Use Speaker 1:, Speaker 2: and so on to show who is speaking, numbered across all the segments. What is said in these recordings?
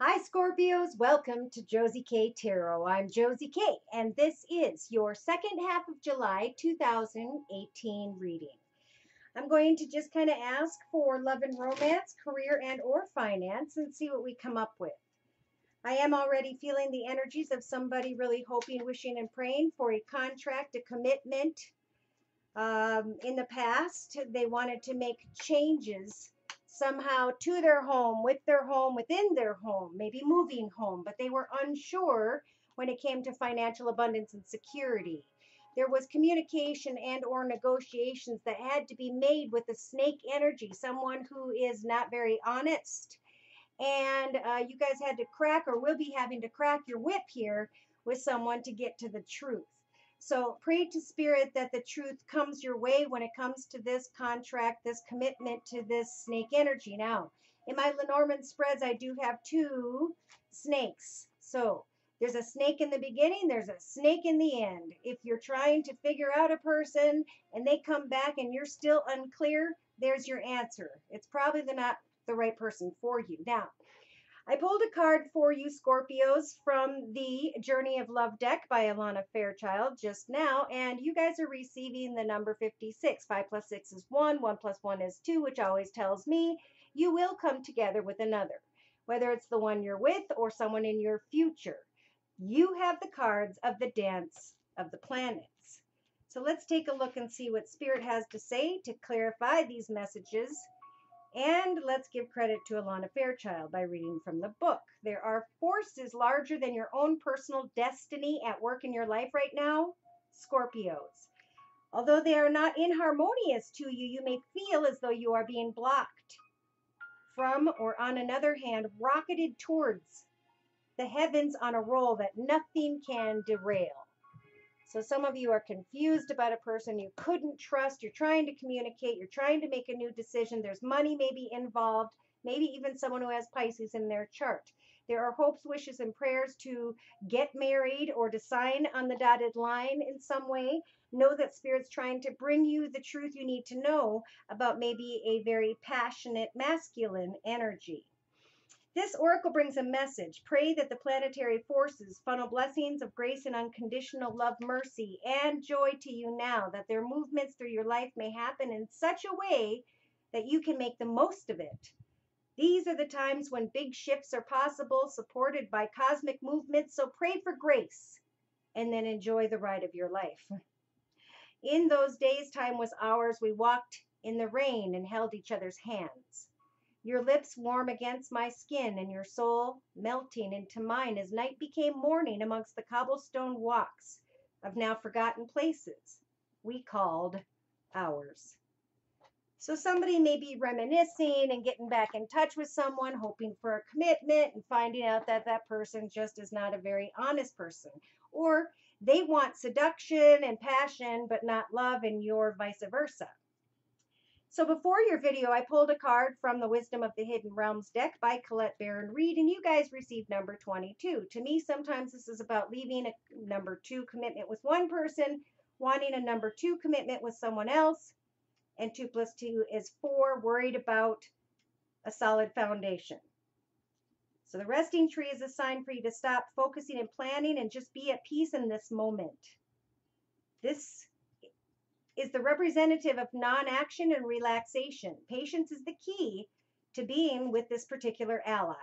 Speaker 1: Hi, Scorpios. Welcome to Josie K Tarot. I'm Josie K, and this is your second half of July 2018 reading. I'm going to just kind of ask for love and romance, career and/or finance, and see what we come up with. I am already feeling the energies of somebody really hoping, wishing, and praying for a contract, a commitment. In the past, they wanted to make changes somehow to their home, with their home, within their home, maybe moving home, but they were unsure when it came to financial abundance and security. There was communication and or negotiations that had to be made with the snake energy, someone who is not very honest, and you guys had to crack or will be having to crack your whip here with someone to get to the truth. So pray to spirit that the truth comes your way when it comes to this contract, this commitment to this snake energy. Now, in my Lenormand spreads, I do have two snakes. So there's a snake in the beginning, there's a snake in the end. If you're trying to figure out a person and they come back and you're still unclear, there's your answer. It's probably not the right person for you. Now, I pulled a card for you, Scorpios, from the Journey of Love deck by Alana Fairchild just now, and you guys are receiving the number 56. 5 plus 6 is 1, 1 plus 1 is 2, which always tells me you will come together with another, whether it's the one you're with or someone in your future. You have the cards of the dance of the planets. So let's take a look and see what Spirit has to say to clarify these messages. And let's give credit to Alana Fairchild by reading from the book. There are forces larger than your own personal destiny at work in your life right now, Scorpios. Although they are not inharmonious to you, you may feel as though you are being blocked from, or on another hand, rocketed towards the heavens on a roll that nothing can derail. So some of you are confused about a person you couldn't trust. You're trying to communicate. You're trying to make a new decision. There's money maybe involved, maybe even someone who has Pisces in their chart. There are hopes, wishes, and prayers to get married or to sign on the dotted line in some way. Know that Spirit's trying to bring you the truth you need to know about maybe a very passionate masculine energy. This oracle brings a message. Pray that the planetary forces funnel blessings of grace and unconditional love, mercy, and joy to you now, that their movements through your life may happen in such a way that you can make the most of it. These are the times when big shifts are possible, supported by cosmic movements, so pray for grace and then enjoy the ride of your life. In those days, time was ours. We walked in the rain and held each other's hands. Your lips warm against my skin, and your soul melting into mine as night became morning amongst the cobblestone walks of now forgotten places we called ours. So somebody may be reminiscing and getting back in touch with someone, hoping for a commitment, and finding out that that person just is not a very honest person. Or they want seduction and passion, but not love, and you're vice versa. So before your video, I pulled a card from the Wisdom of the Hidden Realms deck by Colette Baron Reed, and you guys received number 22. To me, sometimes this is about leaving a number 2 commitment with one person, wanting a number 2 commitment with someone else, and 2 plus 2 is 4, worried about a solid foundation. So the resting tree is a sign for you to stop focusing and planning and just be at peace in this moment. This is the representative of non-action and relaxation. Patience is the key to being with this particular ally.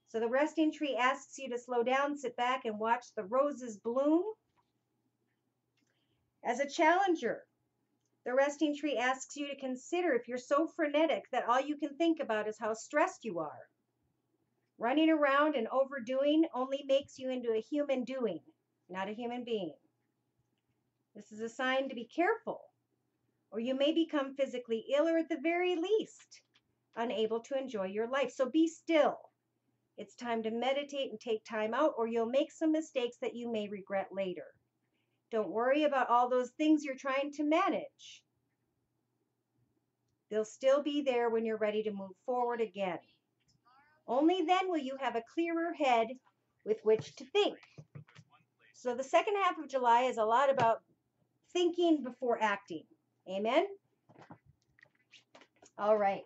Speaker 1: So the resting tree asks you to slow down, sit back, and watch the roses bloom. As a challenger, the resting tree asks you to consider if you're so frenetic that all you can think about is how stressed you are. Running around and overdoing only makes you into a human doing, not a human being. This is a sign to be careful, or you may become physically ill, or at the very least, unable to enjoy your life. So be still. It's time to meditate and take time out, or you'll make some mistakes that you may regret later. Don't worry about all those things you're trying to manage. They'll still be there when you're ready to move forward again. Only then will you have a clearer head with which to think. So the second half of July is a lot about thinking before acting. Amen? All right.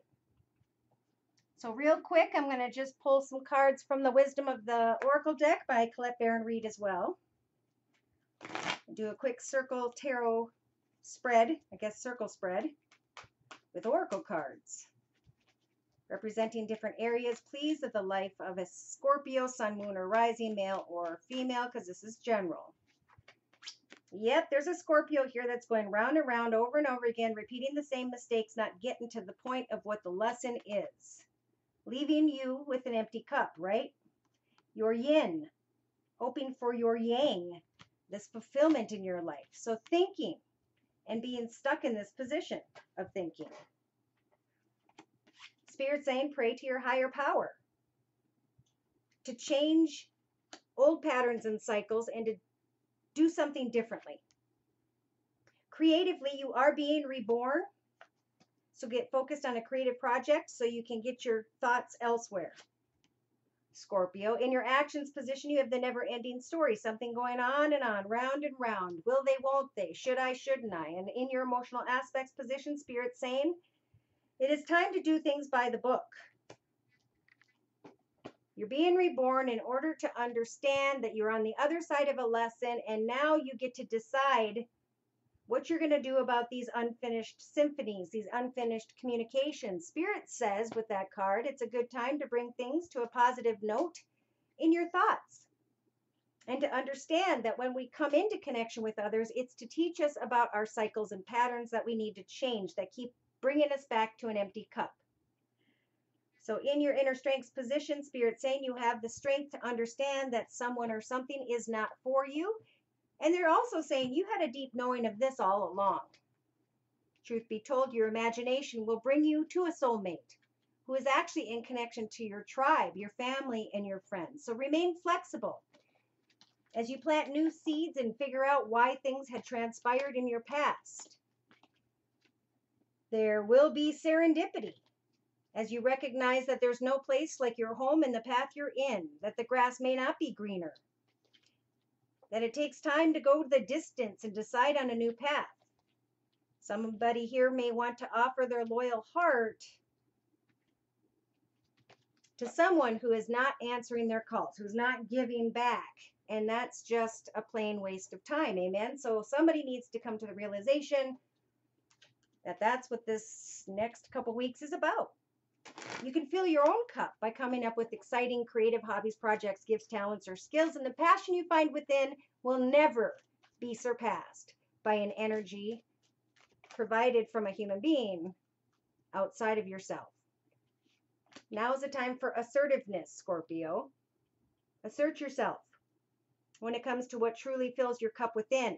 Speaker 1: So real quick, I'm going to just pull some cards from the Wisdom of the Oracle deck by Colette Baron Reed as well. Do a quick circle tarot spread, I guess circle spread, with Oracle cards, representing different areas, please, of the life of a Scorpio, Sun, Moon, or Rising, male or female, because this is general. Yep, there's a Scorpio here that's going round and round over and over again, repeating the same mistakes, not getting to the point of what the lesson is. Leaving you with an empty cup, right? Your yin, hoping for your yang, this fulfillment in your life. So thinking and being stuck in this position of thinking. Spirit saying, pray to your higher power to change old patterns and cycles and to do something differently. Creatively, you are being reborn. So get focused on a creative project so you can get your thoughts elsewhere. Scorpio, in your actions position, you have the never-ending story, something going on and on, round and round. Will they, won't they? Should I, shouldn't I? And in your emotional aspects position, Spirit saying, it is time to do things by the book. You're being reborn in order to understand that you're on the other side of a lesson, and now you get to decide what you're going to do about these unfinished symphonies, these unfinished communications. Spirit says with that card, it's a good time to bring things to a positive note in your thoughts. And to understand that when we come into connection with others, it's to teach us about our cycles and patterns that we need to change, that keep bringing us back to an empty cup. So in your inner strengths position, Spirit saying you have the strength to understand that someone or something is not for you. And they're also saying you had a deep knowing of this all along. Truth be told, your imagination will bring you to a soulmate who is actually in connection to your tribe, your family, and your friends. So remain flexible as you plant new seeds and figure out why things had transpired in your past. There will be serendipity as you recognize that there's no place like your home and the path you're in, that the grass may not be greener, that it takes time to go the distance and decide on a new path. Somebody here may want to offer their loyal heart to someone who is not answering their calls, who's not giving back. And that's just a plain waste of time. Amen. So somebody needs to come to the realization that that's what this next couple weeks is about. You can fill your own cup by coming up with exciting creative hobbies, projects, gifts, talents, or skills. And the passion you find within will never be surpassed by an energy provided from a human being outside of yourself. Now is the time for assertiveness, Scorpio. Assert yourself when it comes to what truly fills your cup within.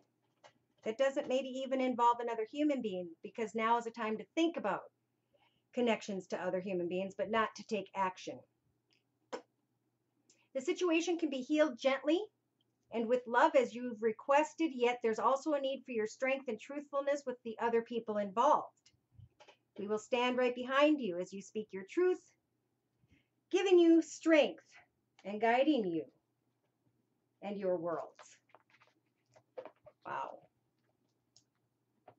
Speaker 1: That doesn't maybe even involve another human being, because now is the time to think about connections to other human beings, but not to take action. The situation can be healed gently and with love as you've requested, yet there's also a need for your strength and truthfulness with the other people involved. We will stand right behind you as you speak your truth, giving you strength and guiding you and your worlds. Wow.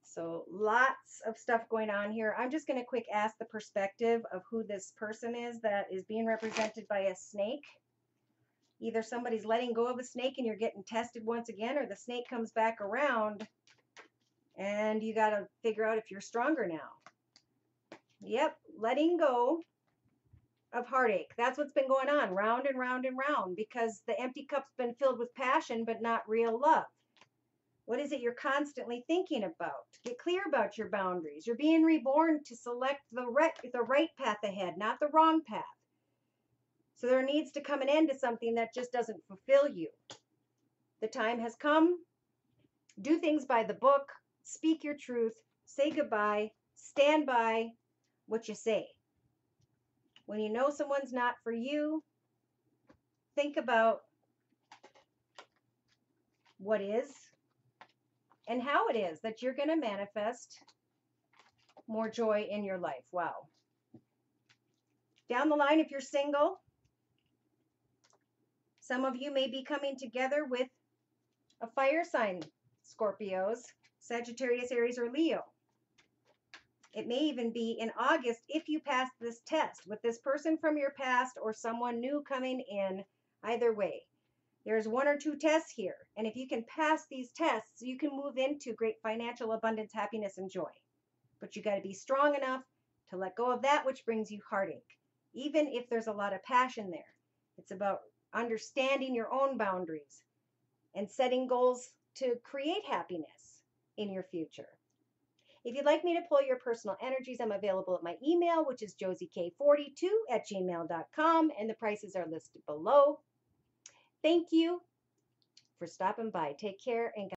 Speaker 1: So lots of stuff going on here. I'm just going to quick ask the perspective of who this person is that is being represented by a snake. Either somebody's letting go of a snake and you're getting tested once again, or the snake comes back around and you got to figure out if you're stronger now. Yep, letting go of heartache. That's what's been going on, round and round and round, because the empty cup's been filled with passion, but not real love. What is it you're constantly thinking about? Get clear about your boundaries. You're being reborn to select the right path ahead, not the wrong path. So there needs to come an end to something that just doesn't fulfill you. The time has come. Do things by the book. Speak your truth. Say goodbye. Stand by what you say. When you know someone's not for you, think about what is and how it is that you're going to manifest more joy in your life. Wow. Down the line, if you're single, some of you may be coming together with a fire sign, Scorpios, Sagittarius, Aries, or Leo. It may even be in August if you pass this test with this person from your past or someone new coming in. Either way, there's one or two tests here. And if you can pass these tests, you can move into great financial abundance, happiness, and joy. But you got to be strong enough to let go of that which brings you heartache, even if there's a lot of passion there. It's about understanding your own boundaries and setting goals to create happiness in your future. If you'd like me to pull your personal energies, I'm available at my email, which is josiek42@gmail.com, and the prices are listed below. Thank you for stopping by. Take care and